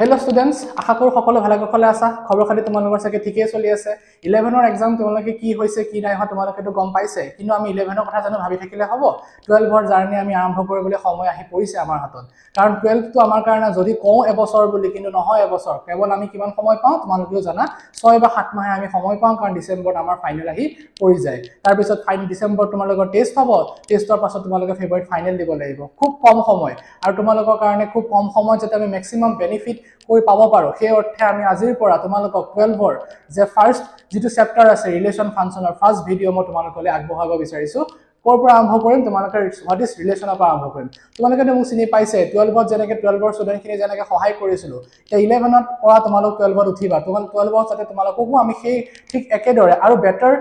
Hello students, আশা কৰো সকলো ভালে কুশলে আছা। খবৰ খালি তোমালোকৰ চাগে ঠিকই চলি আছে। 11 এক্সাম তোমালোকে কি হৈছে কি নাই হয় তোমালোকে তো গম পাইছে। কিন্তু আমি 11 কথা জানো ভাবি থাকিলে হ'ব। 12 জাৰ্নি আমি আৰম্ভ কৰিবলৈ সময় আহি পৰিছে আমাৰ হাতত। কাৰণ 12 টো আমাৰ কাৰণে যদি কওঁ এবছৰ বুলি কিন্তু নহয় এবছৰ। কেৱল আমি কিমান সময় পাওঁ তোমালোকেও জানা 6 বা 7 মাহে আমি সময় পাওঁ কাৰণ ডিসেম্বৰত আমাৰ ফাইনেল আহি পৰি যায়। তাৰ পিছত ডিসেম্বৰত তোমালোকৰ টেষ্ট হ'ব। টেষ্টৰ পাছত তোমালোকে ফেব্ৰুৱাৰীত ফাইনেল দিব লাগিব। খুব কম সময় আৰু তোমালোকৰ কাৰণে খুব কম সময় যাতে আমি ম্যাক্সিমাম বেনিফিট কৰি পাব পাৰো। সেই অৰ্থে আমি আজিৰ পৰা তোমালোকক 12 যে ফাৰ্স্ট যেটো চেপ্টাৰ আছে ৰিলেশন ফাংচনৰ ফাৰ্স্ট ভিডিও মই তোমালোকলৈ আগবঢ়াব বিচাৰিছো। কোৰ পৰা আৰম্ভ কৰিম তোমালোকে হোৱাট ইজ ৰিলেশনৰ পৰা আৰম্ভ কৰিম। তোমালোকে মোক চিনি পাইছে 12 যেনেকৈ 12 ষ্টুডেন্টখিনি যেনেকৈ সহায় কৰিছিলো। তে 11 পৰা তোমালোক 12 উঠিবা। 12 যাতে তোমালোককো আমি সেই ঠিক একেদৰে আৰু বেটাৰ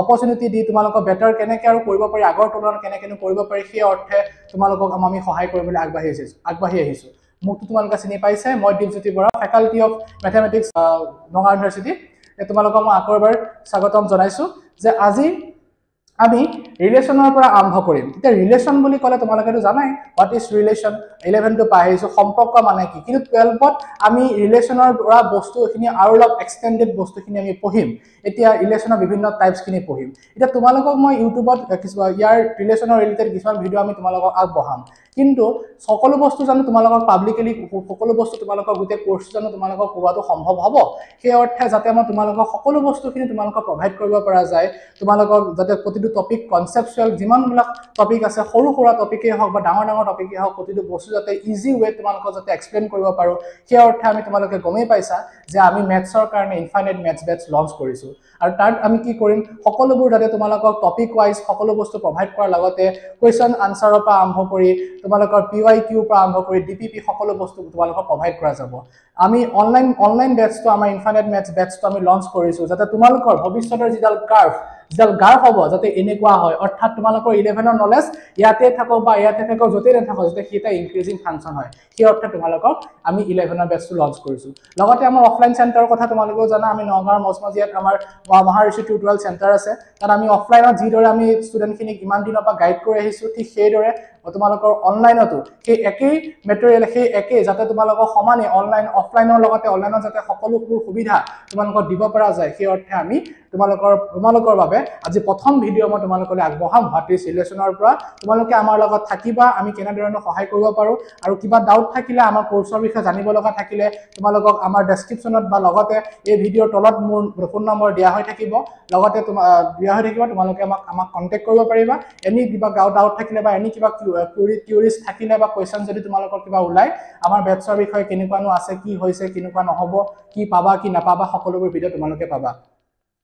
অপৰচুনিটি দি তোমালোকক বেটাৰ কেনেকৈ আৰু কৰিব পাৰি আগৰ তুলনাত কেনেকৈ কৰিব পাৰি সেই অৰ্থে তোমালোকক আমি সহায় কৰিবলৈ আগবাঢ়ি আহিছো। মোক তোমালোকে চিনি পাইছে মই Dipjyoti Bora faculty of mathematics Nagaon university. তোমালোকক মই আকৌ এবাৰ স্বাগতম জনাইছো যে আজি আমি ৰিলেশনৰ পৰা আৰম্ভ কৰিম। এতিয়া ৰিলেশন বুলি ক'লে তোমালোকেতো জানাই হোৱাট ইজ ৰিলেশন 11 টো পাই আহিছো সম্পৰ্ক মানে কি। কিন্তু 12 আমি ৰিলেশনৰ পৰা বস্তুখিনি আৰু অলপ এক্সটেন্ডেড বস্তুখিনি আমি পঢ়িম। এতিয়া ৰিলেশনৰ বিভিন্ন টাইপছখিনি পঢ়িম। এতিয়া তোমালোকক মই ইউটিউবত ইয়াৰ ৰিলেশনৰ ৰিলেটেড কিছুমান ভিডিও আমি তোমালোকক আগবঢ়াম। কিন্তু সকলো বস্তু জানো তোমালোকক পাব্লিকলি সকলো বস্তু তোমালোকক গোটেই কোৰ্স জানো তোমালোকক কোৱাটো সম্ভৱ হ'ব। সেই অৰ্থে যাতে মই তোমালোকক সকলো বস্তুখিনি তোমালোকক প্ৰভাইড কৰিব পৰা যায়। তোমালোকক যাতে প্ৰতিটো টপিক কনসেপচুৱেল যিমানবিলাক টপিক আছে সৰু সৰু টপিকেই হওক বা ডাঙৰ ডাঙৰ টপিকেই হওক প্ৰতিটো বস্তু যাতে ইজি ওয়ে তোমালোকক যাতে এক্সপ্লেইন কৰিব পাৰো। সেই অৰ্থে আমি তোমালোকে গমেই পাইছা যে আমি ম্যাথছৰ কাৰণে ইনফাইনাইট ম্যাথছ বেটছ লঞ্চ কৰিছো। আৰু তাত আমি কি কৰিম সকলোবোৰ যাতে তোমালোকক টপিক ওয়াইজ সকলো বস্তু প্ৰভাইড কৰাৰ লগতে কোৱেশ্চন আনসাৰৰ পৰা আৰম্ভ কৰি তোমালোকৰ PYQ পৰা আৰম্ভ কৰি DPP সকলো বস্তু তোমালোকক প্ৰভাইড কৰা যাব। আমি অনলাইন বেটছটো আমাৰ ইনফাইনাইট ম্যাথছ বেটছটো আমি লঞ্চ কৰিছো যাতে তোমালোকৰ ভৱিষ্যতৰ যিডাল গাৰ্ভ হ'ব যাতে এনেকুৱা হয়। অৰ্থাৎ তোমালোকৰ 11 নলেজ ইয়াতে থাকক বা ইয়াতে থাকক য'তেই নাথাকক যাতে এটা ইনক্ৰিজিং ফাংচন হয়। সেই অৰ্থে তোমালোকক আমি 11 বেটছটো লঞ্চ কৰিছো। লগতে আমাৰ অফলাইন চেণ্টাৰৰ কথা তোমালোকেও জানা আমি নগাঁৱৰ মজমজিয়াত আমাৰ মহাৰিষি টিউটৰিয়েল চেণ্টাৰ আছে। তাত আমি অফলাইনত যিদৰে আমি ষ্টুডেণ্টখিনিক ইমান দিনৰ পৰা গাইড কৰি আহিছো ঠিক সেইদৰে তোমালোকৰ অনলাইনতো সেই একেই মেটেৰিয়েল সেই একেই যাতে তোমালোকৰ সমানে অনলাইন অফলাইনৰ লগতে অনলাইনত যাতে সকলোবোৰ সুবিধা তোমালোকক দিব পৰা যায়। সেই অৰ্থে আমি তোমালোকৰ বাবে আজি প্ৰথম ভিডিও মই তোমালোকলৈ আগবঢ়াম হোৱাট ইজ ৰিলেশনৰ পৰা। তোমালোকে আমাৰ লগত থাকিবা আমি কেনেধৰণে সহায় কৰিব পাৰো আৰু কিবা ডাউট থাকিলে আমাৰ কোৰ্সৰ বিষয়ে জানিব লগা থাকিলে তোমালোকক আমাৰ ডেসক্ৰিপচনত বা লগতে এই ভিডিওৰ তলত মোৰ ফোন নম্বৰ দিয়া হৈ থাকিব। লগতে তোমালোকে আমাক কন্টাক্ট কৰিব পাৰিবা। এনি কিবা ডাউট থাকিলে বা এনি কিবা কিউৰিজ থাকিলে বা কোৱেশ্চন যদি তোমালোকৰ কিবা ওলাই আমাৰ বেটছৰ বিষয়ে কেনেকুৱানো আছে কি হৈছে কেনেকুৱা নহব কি পাবা কি নাপাবা সকলোবোৰ ভিডিও তোমালোকে পাবা।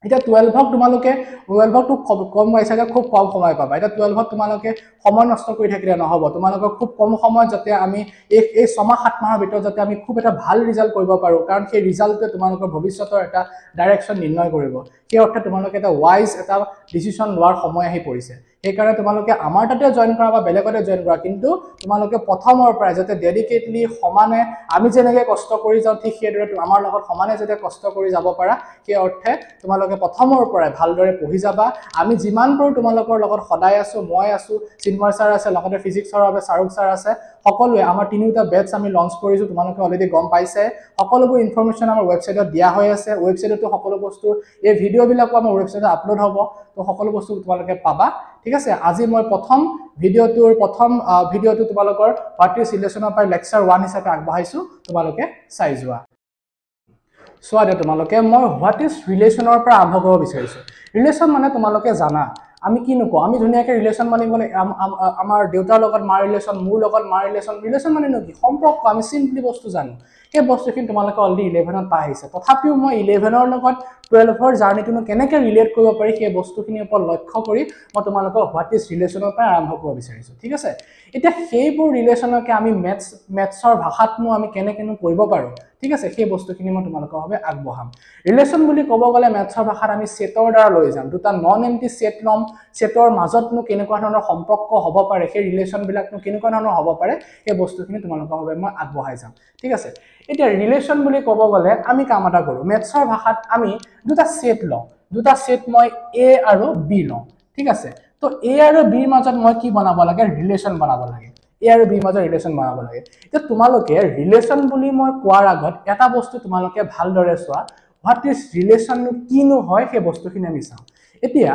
এতিয়া 12 তোমালোকে 12 টো কম পাইছা যে খুব কম সময় পাবা। এটা 12 তোমালোকে সময় নষ্ট কৰি থাকিলে নহব। তোমালোকক খুব কম সময়ত যাতে আমি এই 6 মাহ 7 মাহৰ ভিতৰত যাতে আমি খুব এটা ভাল ৰিজাল্ট কৰিব পাৰো কাৰণ সেই ৰিজাল্টে তোমালোকৰ ভৱিষ্যতৰ এটা ডাইৰেকশন নিৰ্ণয় কৰিব। সেই অৰ্থে তোমালোকে এটা ওয়াইজ এটা ডিসিশন লোৱাৰ সময় আহি পৰিছে। সেইকাৰণে তোমালোকে আমাৰ তাতে জয়েন কৰা বা বেলেগতে জয়েন কৰা কিন্তু তোমালোকে প্ৰথমৰ পৰা যাতে ডেডিকেটলি সমানে আমি যেনেকৈ কষ্ট কৰি যাওঁ ঠিক সেইদৰে আমাৰ লগত সমানে যাতে কষ্ট কৰি যাব পাৰা। সেই অৰ্থে তোমালোকে প্ৰথমৰ পৰাই ভালদৰে পঢ়ি যাবা। আমি যিমান পাৰো তোমালোকৰ লগত সদায় আছো। মই আছো চিন্ময় ছাৰ আছে লগতে ফিজিক্সৰ বাবে শাহৰুখ ছাৰ আছে। সকলোৱে আমাৰ তিনিটা বেটছ আমি লঞ্চ কৰিছো তোমালোকে অলৰেডি গম পাইছে। সকলোবোৰ ইনফৰমেশ্যন আমাৰ ৱেবছাইটত দিয়া হৈ আছে। ৱেবছাইটতো সকলো বস্তু এই ভিডিওবিলাকো আমাৰ ৱেবছাইটত আপলোড হ'ব। তো সকলো বস্তু তোমালোকে পাবা। ঠিক আছে আজি মই প্ৰথম ভিডিওটো তোমালোকৰ হোৱাট ইজ ৰিলেশনৰ পৰা লেকচাৰ 1 হিচাপে আগবঢ়াইছো। তোমালোকে চাই যোৱা। চোৱা দে তোমালোকে মই হোৱাট ইজ ৰিলেশনৰ পৰা আৰম্ভ কৰিব বিচাৰিছো। ৰিলেশন মানে তোমালোকে জানা আমি কি নকওঁ আমি ধুনীয়াকৈ ৰিলেশন মানে আমাৰ দেউতাৰ লগত মাৰ ৰিলেশন মোৰ লগত মাৰ ৰিলেশন মানে কি সম্পৰ্ক আমি চিম্পলি বস্তু জানো। সেই বস্তুখিনি তোমালোকে অলৰেডি 11 পাই আহিছে। তথাপিও মই 11 লগত 12 জাৰ্নিটোনো কেনেকৈ ৰিলেট কৰিব পাৰি সেই বস্তুখিনিৰ ওপৰত লক্ষ্য কৰি মই তোমালোকক হোৱাট ইজ ৰিলেশনৰ পৰা আৰম্ভ কৰিব বিচাৰিছো। ঠিক আছে এতিয়া সেইবোৰ ৰিলেশনকে আমি মেথছৰ ভাষাতনো আমি কেনেকৈনো কৰিব পাৰো। ঠিক আছে সেই বস্তুখিনি মই তোমালোকৰ বাবে আগবঢ়াম। ৰিলেশন বুলি ক'ব গ'লে মেথছৰ ভাষাত আমি সেটৰ দ্বাৰা লৈ যাম। দুটা নন এম্পটি সেট লম। সেটৰ মাজতনো কেনেকুৱা ধৰণৰ সম্পৰ্ক হ'ব পাৰে সেই ৰিলেশনবিলাকনো কেনেকুৱা ধৰণৰ হ'ব পাৰে সেই বস্তুখিনি তোমালোকৰ বাবে মই আগবঢ়াই যাম। ঠিক আছে এতিয়া ৰিলেশন বুলি ক'ব গ'লে আমি কাম এটা কৰো মেথছৰ ভাষাত আমি দুটা সেট লওঁ। দুটা সেট মই A আৰু B লওঁ। ঠিক আছে তো A আৰু B ৰ মাজত মই কি বনাব লাগে ৰিলেশন বনাব লাগে। A আৰু B মাজৰ ৰিলেশ্যন বনাব লাগে এতিয়া তোমালোকে ৰিলেশ্যন বুলি মই কোৱাৰ আগত এটা বস্তু তোমালোকে ভালদৰে চোৱা হোৱাট ইজ ৰিলেশ্যন কিনো হয় সেই বস্তুখিনি আমি চাওঁ এতিয়া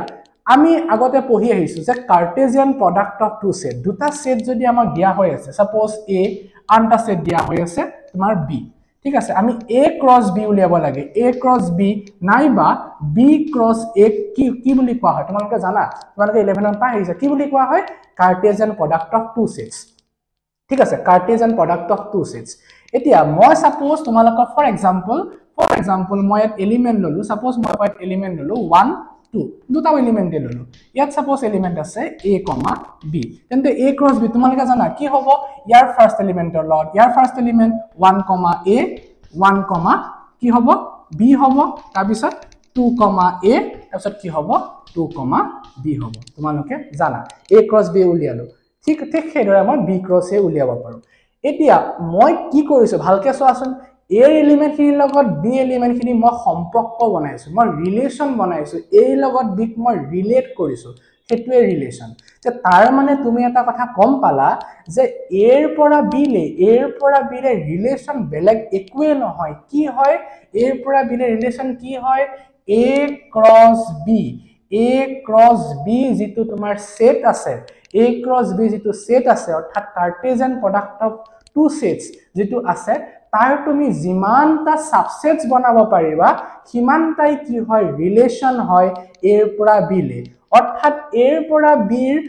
আমি আগতে পঢ়ি আহিছো যে Cartesian product of two set দুটা সেট যদি আমাক দিয়া হৈ আছে সাপোজ A আনটা সেট দিয়া হৈ আছে তোমাৰ B ঠিক আছে আমি A ক্ৰস B উলিয়াব লাগে A ক্ৰস B নাইবা B ক্ৰস A কি বুলি কোৱা হয় তোমালোকে জানা তোমালোকে 11 পাই আহিছে কি বুলি কোৱা হয় Cartesian product of two sets ঠিক আছে Cartesian product of two sets এতিয়া মই সাপোজ তোমালোকৰ ফৰ এক্সাম্পল মই এক এলিমেন্ট ললো সাপোজ মই এক এলিমেন্ট ললো 1 2 দুটা এলিমেন্ট ললো ইয়াত সাপোজ এলিমেন্ট আছে A, B তেন্তে A ক্ৰস B তোমালোকে জানা কি হ'ব ইয়াৰ ফাৰ্স্ট এলিমেন্টৰ লগত ইয়াৰ ফাৰ্স্ট এলিমেন্ট 1, A 1, কি হ'ব B হ'ব তাৰ পিছত 2, A তাৰ পিছত কি হ'ব 2, B হ'ব তোমালোকে জানা A ক্ৰস B উলিয়ালো ঠিক সেইদৰে মই B ক্ৰস A উলিয়াব পাৰো এতিয়া মই কি কৰিছো ভালকে চোৱাচোন A এলিমেন্ট খিনিৰ লগত B এলিমেন্ট খিনি মই সম্পৰ্ক বনাইছো মই ৰিলেশ্যন বনাইছো A লগত B মই ৰিলেট কৰিছো সেটোৱে ৰিলেশ্যন যে তাৰ মানে তুমি এটা কথা কম পালা যে A ৰ পৰা B লে ৰিলেশ্যন বেলেগ একোৱে নহয় কি হয় A ৰ পৰা B লে ৰিলেশ্যন কি হয় A ক্ৰস B যেটো তোমাৰ সেট আছে A ক্ৰস B যেটো সেট আছে অৰ্থাৎ Cartesian product of two sets যেটো আছে তাৰ তুমি যিমানটা সাবসেটস বনাব পাৰিবা সিমানটাই কি হয় ৰিলেশ্যন হয় A ৰ পৰা B লে অৰ্থাৎ A ৰ পৰা B ৰ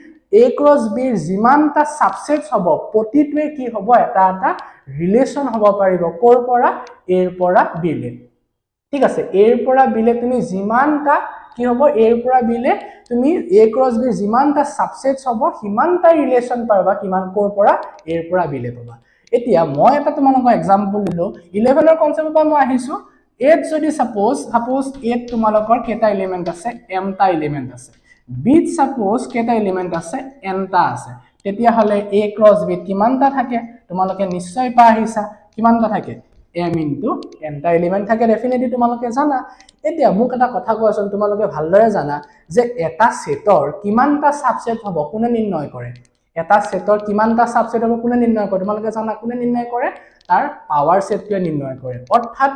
A ক্ৰস B ৰ যিমানটা সাবসেটস হ'ব প্ৰতিটোৱে কি হ'ব এটা ৰিলেশ্যন হ'ব পাৰিব কৰ পৰা A ৰ পৰা B লে ঠিক আছে A ৰ পৰা B লে তুমি যিমানটা কি হ'ব A ৰ পৰা B লে তুমি A ক্ৰস B যিমানটা সাবসেটস হ'ব সিমানটা ৰিলেশ্যন পাবা কিমান কৰ পৰা A ৰ পৰা B লে পাবা এতিয়া মই এটা তোমালোকৰ এক্সাম্পল দিলো 11 ৰ কনসেপ্টৰ পৰা মই আহিছো A যদি সাপোজ A তোমালোকৰ কেটা এলিমেন্ট আছে m টা এলিমেন্ট আছে B সাপোজ কেটা এলিমেন্ট আছে n টা আছে তেতিয়া হলে A ক্ৰস B কিমানটা থাকে তোমালোকে নিশ্চয় পা আহিছা কিমানটা থাকে m into n টা এলিমেন্ট থাকে ডেফিনেটলি তোমালোকে জানা এতিয়া মোক এটা কথা কোৱাচোন তোমালোকে ভালদৰে জানা যে এটা সেটৰ কিমানটা সাবসেট হ'ব কোনে নিৰ্ণয় কৰে এটা সেটৰ কিমানটা সাবসেট হ'ব কোনে নিৰ্ণয় কৰে তোমালোকে জানা কোনে নিৰ্ণয় কৰে তাৰ পাৱাৰ সেটটোৱে নিৰ্ণয় কৰে অৰ্থাৎ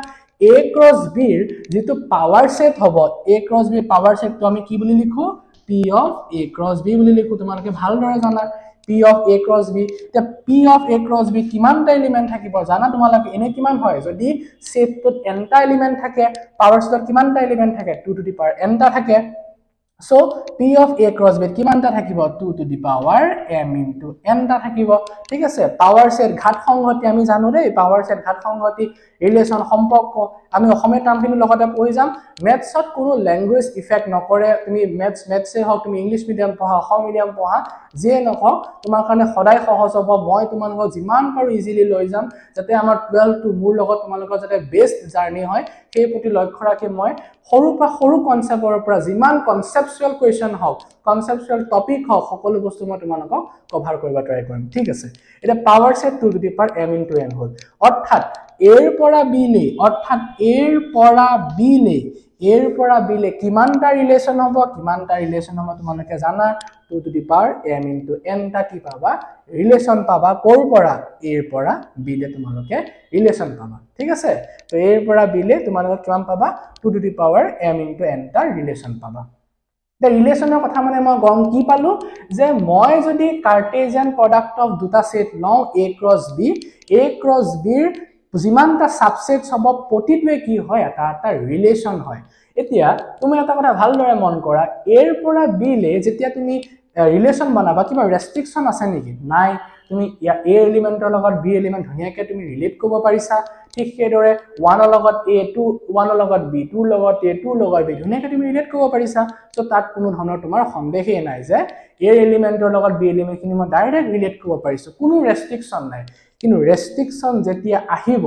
A ক্ৰস B ৰ যেটো পাৱাৰ সেট হ'ব A ক্ৰস B পাৱাৰ সেটটো আমি কি বুলি লিখো P of A cross B বুলি লিখো তোমালোকে ভালদৰে জানা P of A cross B তে P of A cross B কিমানটা এলিমেন্ট থাকিব জানা তোমালোকে এনে কিমান হয় যদি সেটটোত n টা এলিমেন্ট থাকে পাৱাৰ সেটত কিমানটা এলিমেন্ট থাকে 2 টু দি পাৱাৰ n টা থাকে So P of A cross B কিমানটা থাকিব 2 to the power m into n টা থাকিব ঠিক আছে পাৱাৰ সেট ঘাত সংহতি আমি জানো দেই পাৱাৰ সেট ঘাত সংহতি ৰিলেশ্যন সম্পৰ্ক আমি অসমীয়া টাৰ্মখিনি লগতে পঢ়ি যাম মেথছত কোনো ল্যাঙ্গুৱেজ ইফেক্ট নকৰে তুমি মেথছে হওক তুমি ইংলিশ মিডিয়াম পঢ়া অসম মিডিয়াম পঢ়া যে নকওঁ তোমাৰ কাৰণে সদায় সহজ হ'ব মই তোমালোকক যিমান পাৰো ইজিলি লৈ যাম যাতে আমাৰ 12 টু মোৰ লগত তোমালোকৰ যাতে বেষ্ট জাৰ্নি হয় সেই প্ৰতি লক্ষ্য ৰাখি মই সৰু কনসেপ্টৰ পৰা যিমান কনসেপচুৱেল কোৱেশ্চন হওক কনসেপচুৱেল টপিক হওক সকলো বস্তু মই তোমালোকক কভাৰ কৰিব ট্ৰাই কৰিম ঠিক আছে এটা power set 2 to the power m into n হ'ল অৰ্থাৎ A ৰ পৰা B লে অৰ্থাৎ A ৰ পৰা B লে কিমানটা ৰিলেশ্যন হ'ব তোমালোকে জানা 2 to the power m into n টা কি পাবা ৰিলেশ্যন পাবা কৰ পৰা A ৰ পৰা B লে তোমালোকে ৰিলেশ্যন পাবা ঠিক আছে তো A ৰ পৰা B লে তোমালোকে কিমান পাবা 2 to the power m into n টা ৰিলেশ্যন পাবা The ৰিলেশ্যনৰ কথা মানে মই গম কি পালো যে মই যদি কাৰ্টেজিয়ান প্ৰডাক্ট অফ দুটা সেট লও A ক্ৰস B ৰ যিমানটা সাবসেটস হ'ব প্ৰতিটোৱে কি হয় এটা ৰিলেশ্যন হয় এতিয়া তুমি এটা কথা ভালদৰে মন কৰা A ৰ পৰা B লে যেতিয়া তুমি ৰিলেশ্যন বনাবা কিবা ৰেষ্ট্ৰিকচন আছে নেকি নাই তুমি A এলিমেন্টৰ লগত B এলিমেন্ট ধুনিয়াকৈ তুমি ৰিলেট কৰিব পাৰিছা ঠিক সেইদৰে 1 ৰ লগত A 2 1 ৰ লগত B 2 ৰ লগত A 2 ৰ লগত B ধুনিয়াকৈ তুমি ৰিলেট কৰিব পাৰিছা সো তাত কোনো ধৰণৰ তোমাৰ সন্দেহই নাই যে A এলিমেন্টৰ লগত B এলিমেন্টখিনি মই ডাইৰেক্ট ৰিলেট কৰিব পাৰিছো কোনো ৰেষ্ট্ৰিকচন নাই কিন্তু ৰেষ্ট্ৰিকচন যেতিয়া আহিব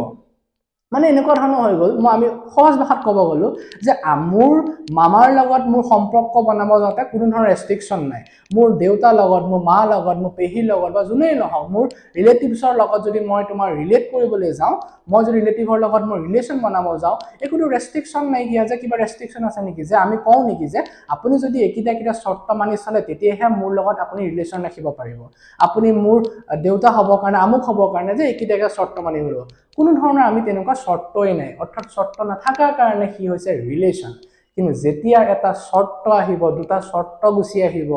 মানে এনেকুৱা ধৰণৰ হৈ গল মই আমি সহজ ভাষাত ক'ব গলো যে মোৰ মামাৰ লগত মোৰ সম্পৰ্ক বনাব যাতে কোনো ধৰণৰ ৰেষ্ট্ৰিকচন নাই মোৰ দেউতা লগত মোৰ মা লগত মোৰ পেহীৰ লগত বা জুনেই নহওক মোৰ ৰিলেটিভছৰ লগত যদি মই তোমাৰ ৰিলেট কৰিবলৈ যাওঁ মই যদি ৰিলেটিভৰ লগত মই ৰিলেশ্যন বনাব যাওঁ একোটো ৰেষ্ট্ৰিকশ্যন নাই কি যে কিবা ৰেষ্ট্ৰিকশ্যন আছে নেকি যে আমি কওঁ নেকি যে আপুনি যদি একিটা শৰ্ত মানি চলে তেতিয়াহে মোৰ লগত আপুনি ৰিলেশ্যন ৰাখিব পাৰিব আপুনি মোৰ দেউতা হ'ব কাৰণে আমুক হ'ব কাৰণে যে একিটা শৰ্ত মানিব লাগিব কোনো ধৰণৰ আমি তেনেকুৱা শৰ্তই নাই অৰ্থাৎ শৰ্ত নাথাকাৰ কাৰণে কি হৈছে ৰিলেশ্যন কিন্তু যেতিয়া এটা শৰ্ত আহিব দুটা শৰ্ত গুছি আহিব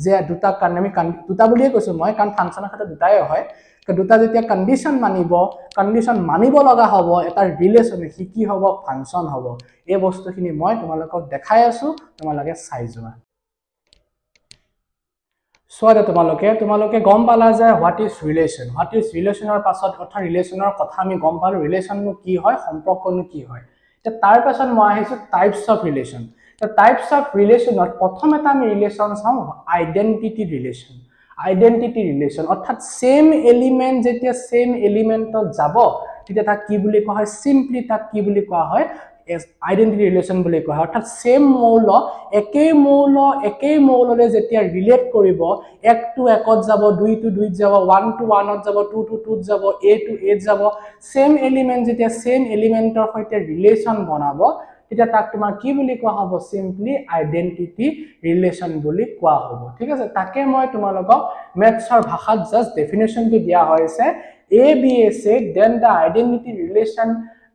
যে দুটা কাৰণে আমি দুটা বুলিয়ে কৈছো মই কাৰণ ফাংচনৰ ক্ষেত্ৰত দুটাই হয় দুটা যেতিয়া কন্ডিশন মানিব লগা হ'ব এটা ৰিলেশ্যন কি হ'ব ফাংচন হ'ব এই বস্তুখিনি মই তোমালোকক দেখাই আছো তোমালোকে চাই যোৱা সোৱাদে তোমালোকে গম পালা যে হোৱাট ইজ ৰিলেশ্যনৰ পাছত অৰ্থাৎ ৰিলেশ্যনৰ কথা আমি গম পালো ৰিলেশ্যননো কি হয় সম্পৰ্কনো কি হয় তাৰ পাছত মই আহিছো types of relation types of ৰিলেশ্যনত প্ৰথম এটা আমি ৰিলেশ্যন চাম আইডেন্টিটি ৰিলেশ্যন অৰ্থাৎ সেম এলিমেন্ট যেতিয়া সেম এলিমেন্টত যাব তেতিয়া তাক কি বুলি কোৱা হয় সিম্পলি তাক কি বুলি কোৱা হয় আইডেন্টিটি ৰিলেশ্যন বুলি কোৱা হয় অৰ্থাৎ সেম মৌল একেই মৌলৰে যেতিয়া ৰিলেট কৰিব 1 to 1 ত যাব 2 to 2 ত যাব 1 to 1 ত যাব 2 to 2 ত যাব a to a ত যাব সেম এলিমেন্ট যেতিয়া সেম এলিমেন্টৰ সৈতে ৰিলেশ্যন বনাব তেতিয়া তাক তোমাৰ কি বুলি কোৱা হ'ব সিম্পলি আইডেন্টিটি ৰিলেশ্যন বুলি কোৱা হ'ব ঠিক আছে তাকে মই তোমালোকক মেথছৰ ভাষাত জাস্ট ডেফিনেশনটো দিয়া হৈছে a b a said then the identity relation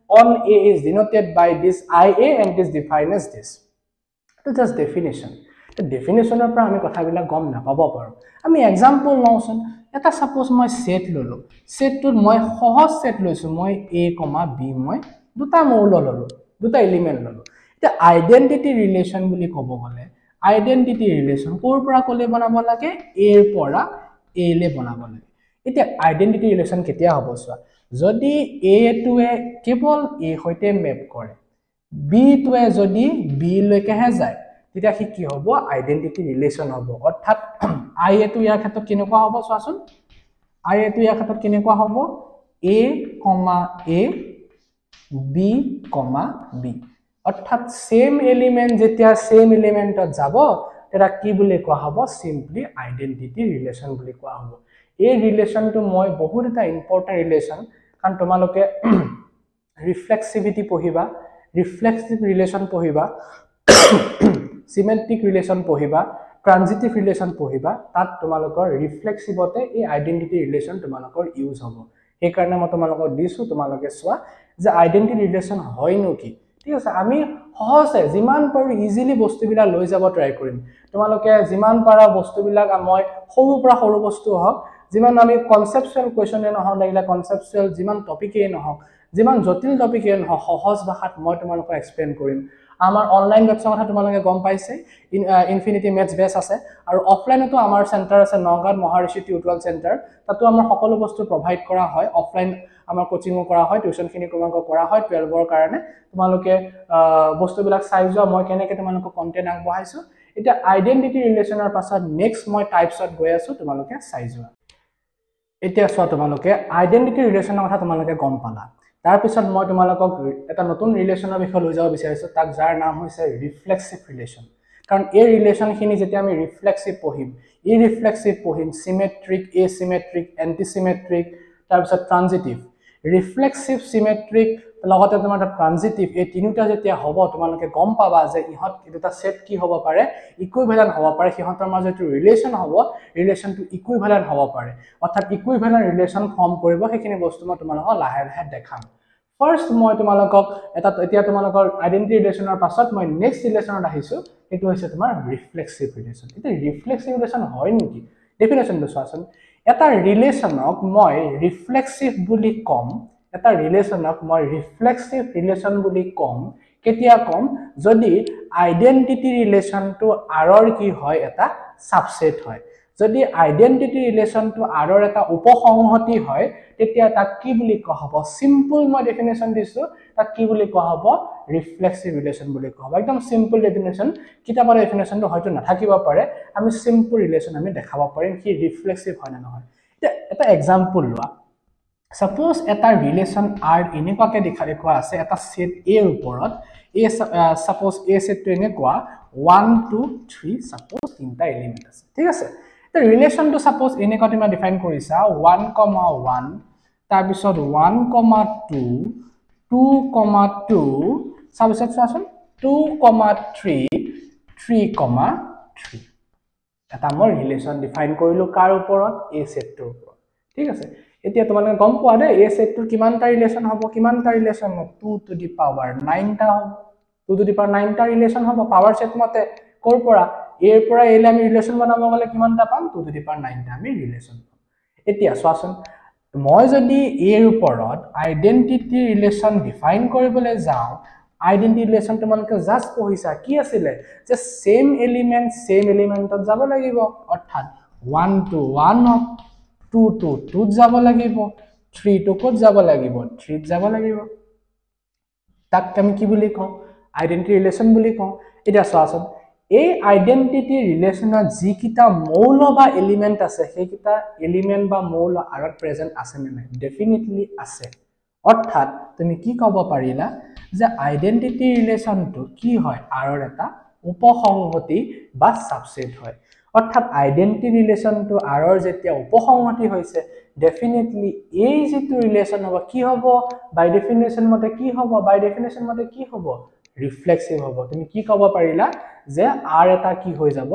on a is denoted by this ia and this defined as this to just definition the definition of আমি কথাবিলাক গম নাপাব পাৰো আমি एग्जांपल লওঁছন এটা সাপোজ মই সেট ললো সেটটোত মই সহজ সেট লৈছো মই a, b মই দুটা মৌল ললো দুটা এলিমেন্ট ললো এটা আইডেন্টিটি ৰিলেশ্যন বুলি ক'ব গলে আইডেন্টিটি ৰিলেশ্যন কোৰ পৰা কলে বনাব লাগে a ৰ পৰা a লে বনাব লাগে এটা আইডেন্টিটি ৰিলেশ্যন কেতিয়া হ'ব সোৱা যদি a টোৱে কেৱল a হৈতে মেপ কৰে b টোৱে যদি b লৈকেহে যায় তেতিয়া কি হ'ব আইডেন্টিটি ৰিলেশ্যন হ'ব অৰ্থাৎ i টো ইয়াৰ ক্ষেত্ৰত কেনেকুৱা হ'ব সোৱাচোন i টো ইয়াৰ ক্ষেত্ৰত কেনেকুৱা হ'ব a, a b, b অৰ্থাৎ সেম এলিমেন্ট যেতিয়া সেম এলিমেন্টত যাব তেতিয়া কি বুলি কোৱা হ'ব সিম্পলি আইডেন্টিটি ৰিলেশ্যন বুলি কোৱা হ'ব এই ৰিলেশ্যনটো মই বহুত এটা ইম্পৰ্টেন্ট ৰিলেশ্যন কাৰণ তোমালোকে ৰিফ্লেক্সিভিটি পঢ়িবা ৰিফ্লেক্সিভ ৰিলেশ্যন পঢ়িবা সিমেট্ৰিক ৰিলেশ্যন পঢ়িবা ট্ৰানজিটিভ ৰিলেশ্যন পঢ়িবা তাত তোমালোকৰ ৰিফ্লেক্সিভতে এই আইডেন্টিটি ৰিলেশ্যন তোমালোকৰ ইউজ হ'ব এই কাৰণে মই তোমালোকক দিছো তোমালোকে সোৱা যে আইডেন্টিটি ৰিলেশ্যন হয়নো কি ঠিক আছে আমি সহজে যিমান পাৰো ইজিলি বস্তুবিলাক লৈ যাব ট্ৰাই কৰিম তোমালোকে যিমান পাৰা বস্তুবিলাক মই সৰু পৰা সৰু বস্তু হওক যিমান আমি কনসেপচুৱেল কোৱেশ্চন নহওক লাগিলে কনসেপচুৱেল যিমান টপিকেই নহওক যিমান জটিল টপিকেই নহওক সহজ ভাষাত মই তোমালোকক এক্সপ্লেইন কৰিম আমাৰ অনলাইন বেটছৰ কথা তোমালোকে গম পাইছে ইনফিনিটি মেথছ বেছ আছে আৰু অফলাইনতো আমাৰ চেণ্টাৰ আছে নগাঁও মহাৰিষি টিউটৰিয়েল চেণ্টাৰ তাতো আমাৰ সকলো বস্তু প্ৰভাইড কৰা হয় অফলাইন আমাৰ কোচিংও কৰা হয় টিউচনখিনি তোমালোকক কৰা হয় 12ৰ কাৰণে তোমালোকে বস্তুবিলাক চাই যোৱা মই কেনেকৈ তোমালোকক কন্টেন্ট আগবঢ়াইছো এটা আইডেন্টিটি ৰিলেশ্যনৰ পাছত নেক্সট মই টাইপছত গৈ আছো তোমালোকে চাই যোৱা এতিয়া চোৱা তোমালোকে আইডেন্টিটি ৰিলেশ্যনৰ কথা তোমালোকে গম পালা তাৰ পিছত মই তোমালোকক এটা নতুন ৰিলেশ্যনৰ বিষয় লৈ যাব বিচাৰিছো তাক যাৰ নাম হৈছে ৰিফ্লেক্সিভ ৰিলেশ্যন কাৰণ এই ৰিলেশ্যনখিনি যেতিয়া আমি ৰিফ্লেক্সিভ পঢ়িম সিমেট্ৰিক এচিমেট্ৰিক এন্টিচিমেট্ৰিক তাৰ পিছত ট্ৰানজিটিভ ৰিফ্লেক্সিভ সিমেট্ৰিক লগতে তোমাৰ ট্ৰানজিটিভ এই তিনিটা যেতিয়া হ'ব তোমালোকে গম পাবা যে ইহত দুটা সেট কি হ'ব পাৰে ইকুইভ্যালেন্ট হ'ব পাৰে সিহঁতৰ মাজত ৰিলেশ্যন হ'ব ৰিলেশ্যনটো ইকুইভ্যালেন্ট হ'ব পাৰে অৰ্থাৎ ইকুইভ্যালেন্ট ৰিলেশ্যন ফৰ্ম কৰিব সেইখিনি বস্তু মই তোমালোকক লাহে লাহে দেখাম ফাৰ্স্ট মই তোমালোকক এতিয়া তোমালোকৰ আইডেন্টিটি ৰিলেশ্যনৰ পাছত মই নেক্সট ৰিলেশ্যনত আহিছো এটো হৈছে তোমাৰ ৰিফ্লেক্সিভ ৰিলেশ্যন এটা ৰিফ্লেক্সিভ ৰিলেশ্যন হয় নেকি ডেফিনেশ্যনটো চোৱাচোন এটা ৰিলেশ্যনক মই ৰিফ্লেক্সিভ বুলি কম এটা ৰিলেশ্যনক মই ৰিফ্লেক্সিভ ৰিলেশ্যন বুলি কম কেতিয়া কম যদি আইডেন্টিটি ৰিলেশ্যনটো আৰৰ কি হয় এটা সাবসেট হয় যদি আইডেন্টিটি ৰিলেশ্যনটো আৰৰ এটা উপসংহতি হয় তেতিয়া তাক কি বুলি কোৱা হ'ব সিম্পল মই ডেফিনেশ্যন দিছো তাক কি বুলি কোৱা হ'ব ৰিফ্লেক্সিভ ৰিলেশ্যন বুলি কোৱা হ'ব একদম সিম্পল ডেফিনেশ্যন কিতাপৰ ডেফিনেশ্যনটো হয়তো নাথাকিব পাৰে আমি সিম্পল ৰিলেশ্যন আমি দেখাব পাৰিম কি ৰিফ্লেক্সিভ হয় না নহয় এটা एग्जांपल লোৱা সাপোজ এটা ৰিলেশ্যন আৰ এনেকুৱাকে দেখুৱা আছে এটা সেট এ ৰ ওপৰত এ সাপোজ এ সেটটো এনেকুৱা 1 2 3 সাপোজ তিনটা এলিমেন্ট আছে ঠিক আছে The relation to suppose এনেকুৱা তুমি ডিফাইন কৰিছা 1, 1 তাৰপিছত 1, 2 2, 2 তাৰপিছত চোৱাচোন 2, 3 3, 3 এটা মই ৰিলেশ্যন ডিফাইন কৰিলো কাৰ ওপৰত এই সেটটোৰ ওপৰত ঠিক আছে এতিয়া তোমালোকে গম পোৱা দে এই সেটটোৰ কিমানটা ৰিলেশ্যন হ'ব কিমানটা ৰিলেশ্যন 2 to the power 9টা হ'ব 2 to the power 9টা ৰিলেশ্যন হ'ব পাৱাৰ সেট মতে কৰ পৰা এৰ পৰা এলে আমি ৰিলেশ্যন বনাব গলে কিমানটা পাম 2 to the power 9টা আমি ৰিলেশ্যন পাম এতিয়া চোৱাচোন মই যদি এৰ ওপৰত আইডেন্টিটি ৰিলেশ্যন ডিফাইন কৰিবলৈ যাওঁ আইডেন্টিটি ৰিলেশ্যন তোমালোকে জাস্ট পঢ়িছা কি আছিল যে সেম এলিমেন্টত যাব লাগিব অৰ্থাৎ 1 to 1 2 to 2 যাব লাগিব 3 to ক'ত যাব লাগিব 3 যাব লাগিব তাক আমি কি বুলি কওঁ আইডেন্টিটি ৰিলেশ্যন বুলি কওঁ এটা চোৱাচোন এই আইডেন্টিটি ৰিলেশ্যনত যি কিটা মৌল বা এলিমেন্ট আছে সেই কিটা এলিমেন্ট বা মৌল আৰত প্ৰেজেন্ট আছে নে নাই ডেফিনেটলি আছে অৰ্থাৎ তুমি কি ক'ব পাৰিলা যে আইডেন্টিটি ৰিলেশ্যনটো কি হয় আৰৰ এটা উপসংহতি বা সাবসেট হয় অৰ্থাৎ আইডেন্টিটি ৰিলেশ্যনটো আৰৰ যেতিয়া উপসংহতি হৈছে ডেফিনেটলি এই যেটো ৰিলেশ্যন হ'ব কি হ'ব বাই ডেফিনেশন মতে কি হ'ব ৰিফ্লেক্সিভ হ'ব তুমি কি ক'ব পাৰিলা যে আৰ এটা কি হৈ যাব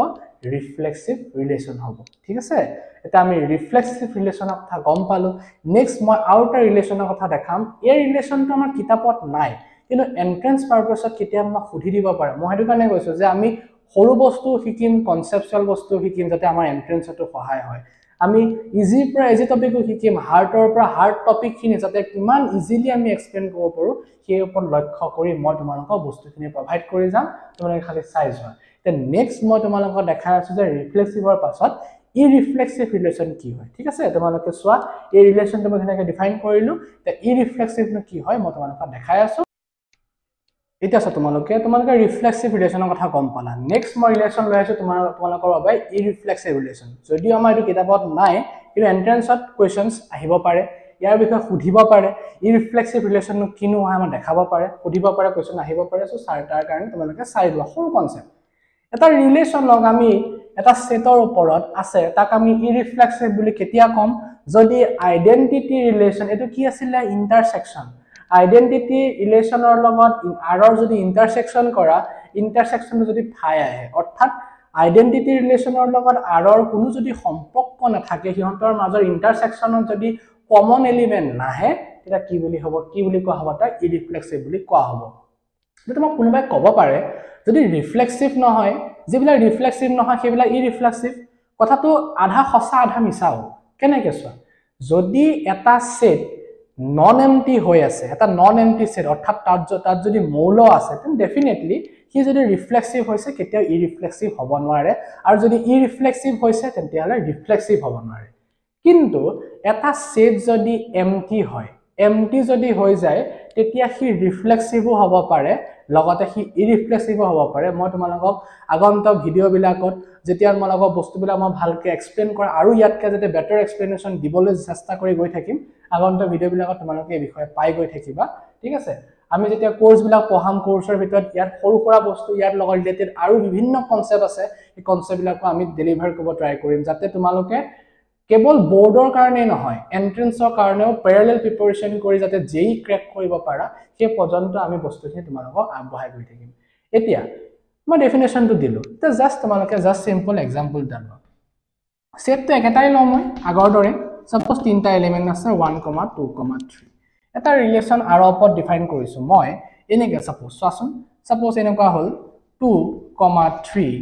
ৰিফ্লেক্সিভ ৰিলেশ্যন হ'ব ঠিক আছে এটা আমি ৰিফ্লেক্সিভ ৰিলেশ্যনৰ কথা গম পালো নেক্সট মই আউটাৰ ৰিলেশ্যনৰ কথা দেখাম এই ৰিলেশ্যনটো আমাৰ কিতাপত নাই কিন্তু এন্ট্ৰেন্স পাৰপাছত কেতিয়াবা সুধি দিব পাৰে মই হেতু কাৰণে কৈছো যে আমি সৰু বস্তু শিকিম কনসেপচুৱেল বস্তু শিকিম যাতে আমাৰ এন্ট্ৰেন্সটো সহায় হয় আমি ইজি পৰা ইজি টপিকো শিকিম হাৰ্টৰ পৰা হাৰ্ট টপিকখিনি যাতে কিমান ইজিলি আমি এক্সপ্লেইন কৰিব পাৰো সেই ওপৰত লক্ষ্য কৰি মই তোমালোকক বস্তুখিনি প্ৰভাইড কৰি যাম তোমালোকে খালি চাই যোৱা তে নেক্সট মই তোমালোকক দেখাই আছো যে ৰিফ্লেক্সিভৰ পাছত ইৰিফ্লেক্সিভ ৰিলেশ্যন কি হয় ঠিক আছে তোমালোকে চোৱা এই ৰিলেশ্যনটো মই ধুনীয়াকৈ ডিফাইন কৰিলো তে ইৰিফ্লেক্সিভটো কি হয় মই তোমালোকক দেখাই আছো এটা আছে তোমালোকে ৰিফ্লেক্সিভ ৰিলেশ্যনৰ কথা গম পালা নেক্সট মই ৰিলেশ্যন লৈ আছো তোমালোকৰ বাবে ইৰিফ্লেক্সিভ ৰিলেশ্যন যদিও আমাৰ এইটো কিতাপত নাই কিন্তু এন্ট্ৰেন্সত কোৱেশ্চনছ আহিব পাৰে ইয়াৰ বিষয়ে সুধিব পাৰে ইৰিফ্লেক্সিভ ৰিলেশ্যন কিনো হয় আমাৰ দেখাব পাৰে সুধিব পাৰে কোৱেশ্চন আহিব পাৰে সো তাৰ কাৰণে তোমালোকে চাই লোৱা সৰু কনসেপ্ট এটা ৰিলেশ্যন লগ আমি এটা সেটৰ ওপৰত আছে তাক আমি ইৰিফ্লেক্সিভ বুলি কেতিয়া কম যদি আইডেন্টিটি ৰিলেশ্যন এটো কি আছিল ইন্টাৰসেকশন আইডেন্টিটি ৰিলেশ্যনৰ লগত আৰৰ যদি ইন্টাৰসেকশন কৰা ইন্টাৰসেকশনটো যদি ফাই আহে অৰ্থাৎ আইডেন্টিটি ৰিলেশ্যনৰ লগত আৰৰ কোনো যদি সম্পৰ্ক নাথাকে হিহঁতৰ মাজৰ ইন্টাৰসেকশনত যদি কমন এলিমেন্ট নাহে এটা কি বুলি কোৱা হ'ব তাক ইৰিফ্লেক্সিভ বুলি কোৱা হ'ব তোমাক কোনোবাই ক'ব পাৰে যদি ৰিফ্লেক্সিভ নহয় যিবিলাক ৰিফ্লেক্সিভ নহয় সেইবিলাক ইৰিফ্লেক্সিভ কথাটো আধা সঁচা আধা মিছাও কেনেকৈ চোৱা যদি এটা সেট নন এম্পটি হৈ আছে এটা নন এম্পটি সেট অৰ্থাৎ তাত যদি মৌল আছে তেন ডেফিনেটলি কি যদি ৰিফ্লেক্সিভ হৈছে কেতিয়া ইৰিফ্লেক্সিভ হ'ব নোৱাৰে আৰু যদি ইৰিফ্লেক্সিভ হৈছে তেতিয়ালে ৰিফ্লেক্সিভ হ'ব নোৱাৰে কিন্তু এটা সেট যদি এম্পটি হয় এম্পটি যদি হৈ যায় তেতিয়া সি ৰিফ্লেক্সিভো হ'ব পাৰে লগতে সি ইৰিফ্লেক্সিভ হ'ব পাৰে মই তোমালোকক আগন্তুক ভিডিও বিলাকত যেতিয়া তোমালোকক বস্তুবিলাক মই ভালকে এক্সপ্লেইন কৰা আৰু ইয়াতকে যাতে বেটাৰ এক্সপ্লেনেশন দিবলৈ চেষ্টা কৰি গৈ থাকিম আগন্তুক ভিডিও বিলাকত তোমালোকে এই বিষয়ে পাই গৈ থাকিবা ঠিক আছে আমি যেতিয়া কোৰ্স বিলাক পঢ়াম কোৰ্সৰ ভিতৰত ইয়াত সৰু সৰু বস্তু ইয়াৰ লগত ৰিলেটেড আৰু বিভিন্ন কনসেপ্ট আছে এই কনসেপ্ট বিলাকো আমি ডেলিভাৰ কৰিব ট্ৰাই কৰিম যাতে তোমালোকে কেৱল বোৰ্ডৰ কাৰণে নহয় এন্ট্ৰেন্সৰ কাৰণেও প্যাৰালেল প্ৰিপাৰেচন কৰি যাতে জেই ক্ৰেক কৰিব পাৰা সেই পৰ্যন্ত আমি বস্তুখিনি তোমালোকক আগবঢ়াই গৈ থাকিম এতিয়া মই ডেফিনেশনটো দিলো তে জাস্ট তোমালোকে জাস্ট সিম্পল এক্সাম্পল দানো সেটটো একেটাই লম মই আগৰ দৰে সাপোজ তিনটা এলিমেন্ট আছে 1, 2, 3 এটা ৰিলেশ্যন আৰ ওপৰত ডিফাইন কৰিছো মই এনেকে সাপোজ এনেকুৱা হল 2, 3,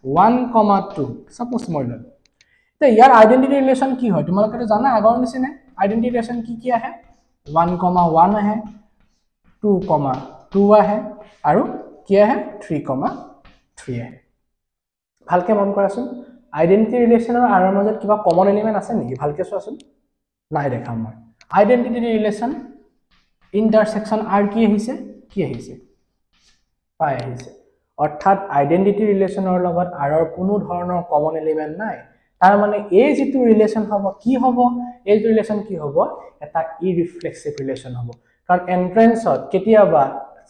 1 1, 2 suppose মই লম তে ইয়াৰ আইডেন্টিটি ৰিলেশ্যন কি হয় তোমালোকে জানা আগৰ নিচিনা আইডেন্টিটি ৰিলেশ্যন কি আহে 1, 1 আহে 2, 2 আহে আৰু কি আহে 3, 3 আহে ভালকে মন কৰাচোন আইডেন্টিটি ৰিলেশ্যনৰ আৰৰ মাজত কিবা কমন এলিমেন্ট আছে নেকি ভালকে চোৱাচোন নাই দেখাম মই আইডেন্টিটি ৰিলেশ্যন ইন্টাৰসেকশন আৰ কি আহিছে পাই আহিছে অৰ্থাৎ আইডেন্টিটি ৰিলেশ্যনৰ লগত আৰৰ কোনো ধৰণৰ কমন এলিমেন্ট নাই তাৰ মানে এই যেটো ৰিলেশ্যন হ'ব কি হ'ব এই ৰিলেশ্যন কি হ'ব এটা ইৰিফ্লেক্সিভ ৰিলেশ্যন হ'ব কাৰণ এন্ট্ৰেন্সত কেতিয়াবা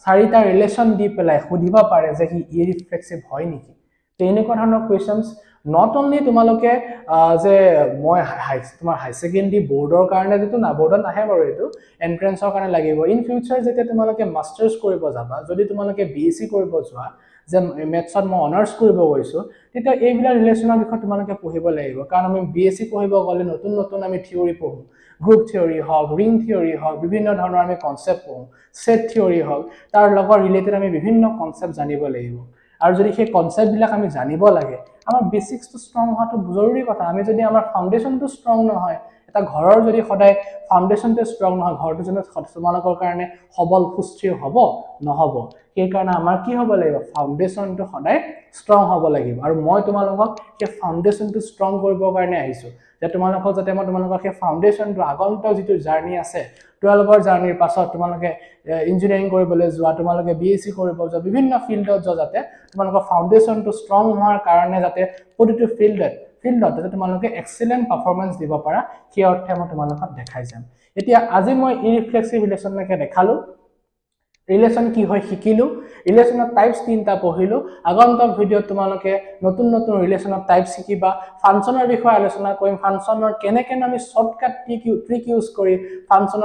চাৰিটা ৰিলেশ্যন দি পেলাই সুধিব পাৰে যে কি ইৰিফ্লেক্সিভ হয় নেকি তে এনেকুৱা ধৰণৰ কোৱেশ্চনছ নট অনলি তোমালোকে যে মই তোমাৰ হাই সেকেন্ডাৰী বোৰ্ডৰ কাৰণে যেটো না বোৰ্ডত নাহে বাৰু এটো এন্ট্ৰেন্সৰ কাৰণে লাগিব ইন ফিউচাৰ যেতিয়া তোমালোকে মাস্টাৰ্স কৰিব যাবা যদি তোমালোকে বিএসসি কৰিব যোৱা যে মেথছত মই অনাৰ্স কৰিব গৈছো তেতিয়া এইবিলাক ৰিলেচনৰ বিষয়ে তোমালোকে পঢ়িব লাগিব কাৰণ আমি বিএসসি পঢ়িব গলে নতুন নতুন আমি থিওৰি পঢ়ো গ্ৰুপ থিওৰি হওক ৰিং থিওৰি হওক বিভিন্ন ধৰণৰ আমি কনসেপ্ট পঢ়ো সেট থিওৰি হওক তাৰ লগত ৰিলেটেড আমি বিভিন্ন কনসেপ্ট জানিব লাগিব আৰু যদি সেই কনসেপ্ট বিলাক আমি জানিব লাগে আমাৰ বেসিক্সটো ষ্ট্ৰং হোৱাটো জৰুৰী কথা আমি যদি আমাৰ ফাউন্ডেশনটো ষ্ট্ৰং নহয় এটা ঘৰৰ যদি সদায় ফাউন্ডেশনটো ষ্ট্ৰং নহয় ঘৰটো যেন তোমালোকৰ কাৰণে সবল সুস্থিৰ হ'ব নহব সেই কাৰণে আমাৰ কি হ'ব লাগিব ফাউন্ডেশনটো সদায় ষ্ট্ৰং হ'ব লাগিব আৰু মই তোমালোকক সেই ফাউন্ডেশনটো ষ্ট্ৰং কৰিবৰ কাৰণে আহিছো যে তোমালোকক যাতে মই তোমালোকৰ সেই ফাউন্ডেশনটো আগন্তুক যিটো জাৰ্নি আছে 12ৰ জাৰ্নিৰ পাছত তোমালোকে ইঞ্জিনিয়াৰিং কৰিবলৈ যোৱা তোমালোকে বিএসসি কৰিব যোৱা বিভিন্ন ফিল্ডত যাতে তোমালোকৰ ফাউন্ডেশনটো ষ্ট্ৰং হোৱাৰ কাৰণে যাতে প্ৰতিটো ফিল্ডত যাতে তোমালোকে এক্সেলেন্ট পাৰফৰম্যান্স দিব পাৰা সেই অৰ্থে মই তোমালোকক দেখাই যাম এতিয়া আজি মই ইনৰিফ্লেক্সিভ ৰিলেশনকে দেখালো ৰিলেশন কি হয় শিকিলো ৰিলেশনৰ টাইপস তিনটা পঢ়িলো আগন্তুক ভিডিঅ তোমালোকে নতুন নতুন ৰিলেশনৰ টাইপস শিকিবা ফাংশনৰ বিষয়ে আলোচনা কৰিম ফাংশনৰ কেনেকে আমি শৰ্টকাট ট্ৰিক ইউজ কৰি ফাংশন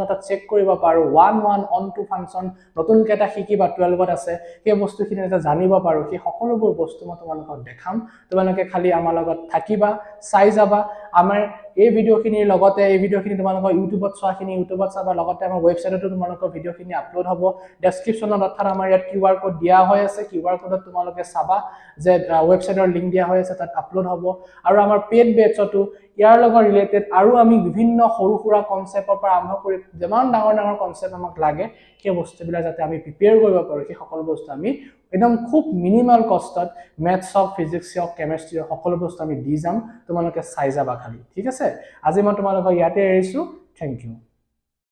এটা চেক কৰিব পাৰো 1 1 on to ফাংশন নতুন কেটা শিকিবা 12ত আছে সেই বস্তুখিনি এটা জানিব পাৰো সেই সকলোবোৰ বস্তু মই তোমালোকক দেখাম তোমালোকে খালি আমাৰ লগত থাকিবা চাই যাবা আমাৰ এই ভিডিওখিনিৰ লগতে এই ভিডিওখিনি তোমালোকৰ ইউটিউবত চোৱাখিনি ইউটিউবত চাবা লগতে আমাৰ ৱেবছাইটতো তোমালোকৰ ভিডিওখিনি আপলোড হ'ব ডেসক্ৰিপচনত অৰ্থাৎ আমাৰ ইয়াত কিউআৰ কোড দিয়া হৈ আছে কিউআৰ কোডত তোমালোকে চাবা যে ৱেবছাইটৰ লিংক দিয়া হৈ আছে তাত আপলোড হ'ব আৰু আমাৰ পেড বেটছতো ইয়াৰ লগত ৰিলেটেড আৰু আমি বিভিন্ন সৰু সুৰা কনসেপ্টৰ পৰা আৰম্ভ কৰি যেমান ডাঙৰ কনসেপ্ট আমাক লাগে সেই বস্তুবিলাক যাতে আমি প্ৰিপেয়াৰ কৰিব পাৰো সেই সকলো বস্তু আমি একদম খুব মিনিমাল কষ্টত maths of physics of chemistry সকলো বস্তু আমি দি যাম তোমালোকে চাই যাবা খালি ঠিক আছে আজি মই তোমালোকক ইয়াতে এৰিছো থ্যাংক ইউ